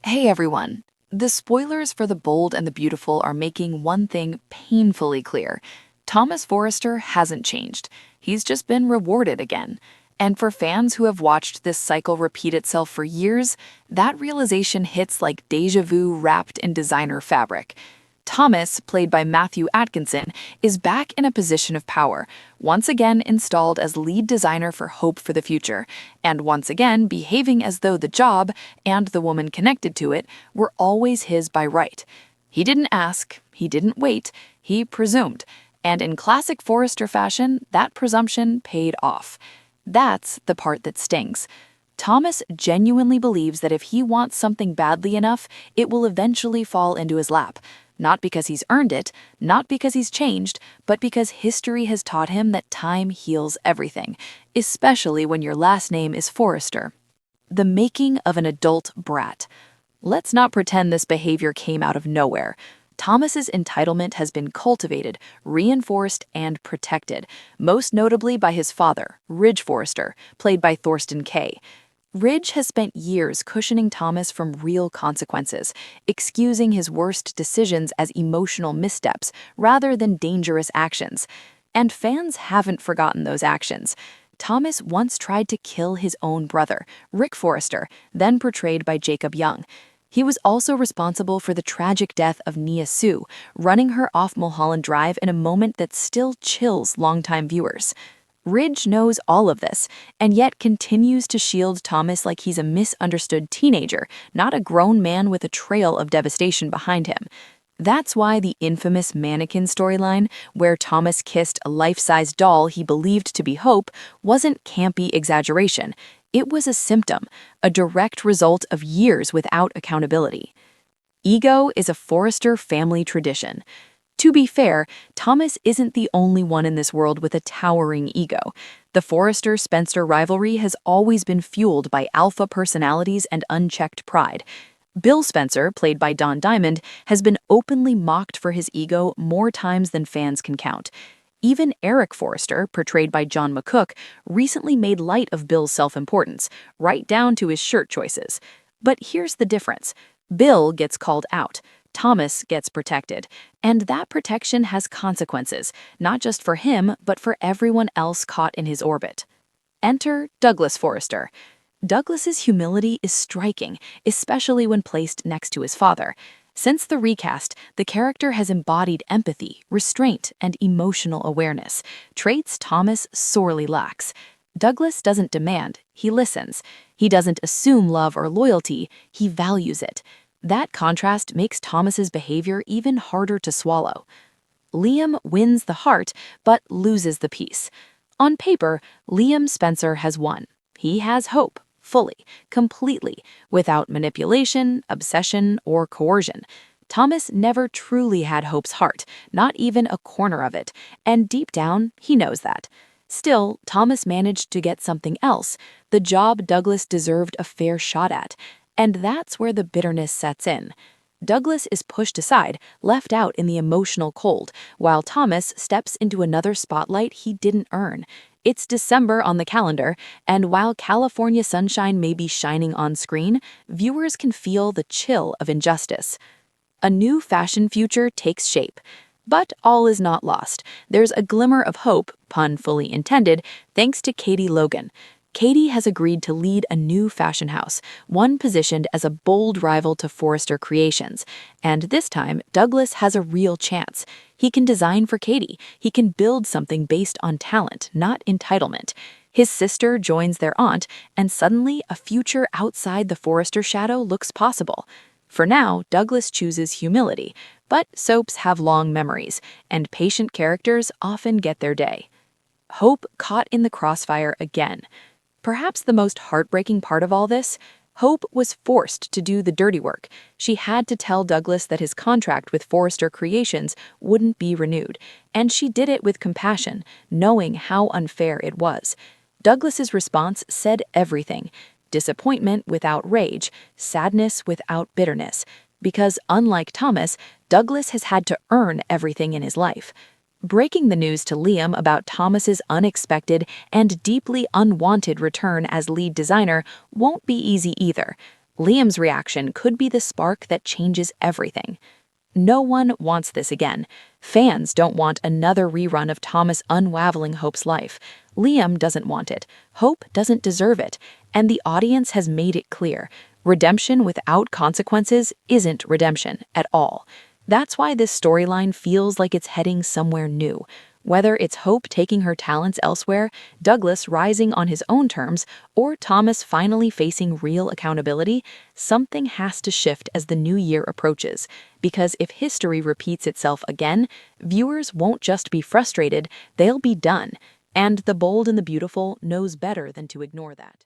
Hey everyone! The spoilers for The Bold and the Beautiful are making one thing painfully clear. Thomas Forrester hasn't changed. He's just been rewarded again. And for fans who have watched this cycle repeat itself for years, that realization hits like déjà vu wrapped in designer fabric. Thomas, played by Matthew Atkinson, is back in a position of power, once again installed as lead designer for Hope for the Future, and once again behaving as though the job, and the woman connected to it, were always his by right. He didn't ask, he didn't wait, he presumed, and in classic Forrester fashion, that presumption paid off. That's the part that stings. Thomas genuinely believes that if he wants something badly enough, it will eventually fall into his lap. Not because he's earned it, not because he's changed, but because history has taught him that time heals everything, especially when your last name is Forrester. The making of an adult brat. Let's not pretend this behavior came out of nowhere. Thomas's entitlement has been cultivated, reinforced, and protected, most notably by his father, Ridge Forrester, played by Thorsten Kaye. Ridge has spent years cushioning Thomas from real consequences, excusing his worst decisions as emotional missteps rather than dangerous actions. And fans haven't forgotten those actions. Thomas once tried to kill his own brother, Rick Forrester, then portrayed by Jacob Young. He was also responsible for the tragic death of Nia Sue, running her off Mulholland Drive in a moment that still chills longtime viewers. Ridge knows all of this, and yet continues to shield Thomas like he's a misunderstood teenager, not a grown man with a trail of devastation behind him. That's why the infamous mannequin storyline, where Thomas kissed a life-size doll he believed to be Hope, wasn't campy exaggeration. It was a symptom, a direct result of years without accountability. Ego is a Forrester family tradition. To be fair, Thomas isn't the only one in this world with a towering ego. The Forrester-Spencer rivalry has always been fueled by alpha personalities and unchecked pride. Bill Spencer, played by Don Diamond, has been openly mocked for his ego more times than fans can count. Even Eric Forrester, portrayed by John McCook, recently made light of Bill's self-importance, right down to his shirt choices. But here's the difference. Bill gets called out. Thomas gets protected, and that protection has consequences, not just for him, but for everyone else caught in his orbit. Enter Douglas Forrester. Douglas's humility is striking, especially when placed next to his father. Since the recast, the character has embodied empathy, restraint, and emotional awareness, traits Thomas sorely lacks. Douglas doesn't demand, he listens. He doesn't assume love or loyalty, he values it. That contrast makes Thomas's behavior even harder to swallow. Liam wins the heart, but loses the peace. On paper, Liam Spencer has won. He has hope, fully, completely, without manipulation, obsession, or coercion. Thomas never truly had Hope's heart, not even a corner of it, and deep down, he knows that. Still, Thomas managed to get something else, the job Douglas deserved a fair shot at. And that's where the bitterness sets in. Douglas is pushed aside, left out in the emotional cold, while Thomas steps into another spotlight he didn't earn. It's December on the calendar, and while California sunshine may be shining on screen, viewers can feel the chill of injustice. A new fashion future takes shape. But all is not lost. There's a glimmer of hope, pun fully intended, thanks to Katie Logan. Katie has agreed to lead a new fashion house, one positioned as a bold rival to Forrester Creations. And this time, Douglas has a real chance. He can design for Katie. He can build something based on talent, not entitlement. His sister joins their aunt, and suddenly a future outside the Forrester shadow looks possible. For now, Douglas chooses humility, but soaps have long memories, and patient characters often get their day. Hope caught in the crossfire again. Perhaps the most heartbreaking part of all this, Hope was forced to do the dirty work. She had to tell Douglas that his contract with Forrester Creations wouldn't be renewed, and she did it with compassion, knowing how unfair it was. Douglas's response said everything: disappointment without rage, sadness without bitterness, because unlike Thomas, Douglas has had to earn everything in his life. Breaking the news to Liam about Thomas's unexpected and deeply unwanted return as lead designer won't be easy either. Liam's reaction could be the spark that changes everything. No one wants this again. Fans don't want another rerun of Thomas unraveling Hope's life. Liam doesn't want it. Hope doesn't deserve it. And the audience has made it clear. Redemption without consequences isn't redemption at all. That's why this storyline feels like it's heading somewhere new. Whether it's Hope taking her talents elsewhere, Douglas rising on his own terms, or Thomas finally facing real accountability, something has to shift as the new year approaches. Because if history repeats itself again, viewers won't just be frustrated, they'll be done. And the bold and the beautiful knows better than to ignore that.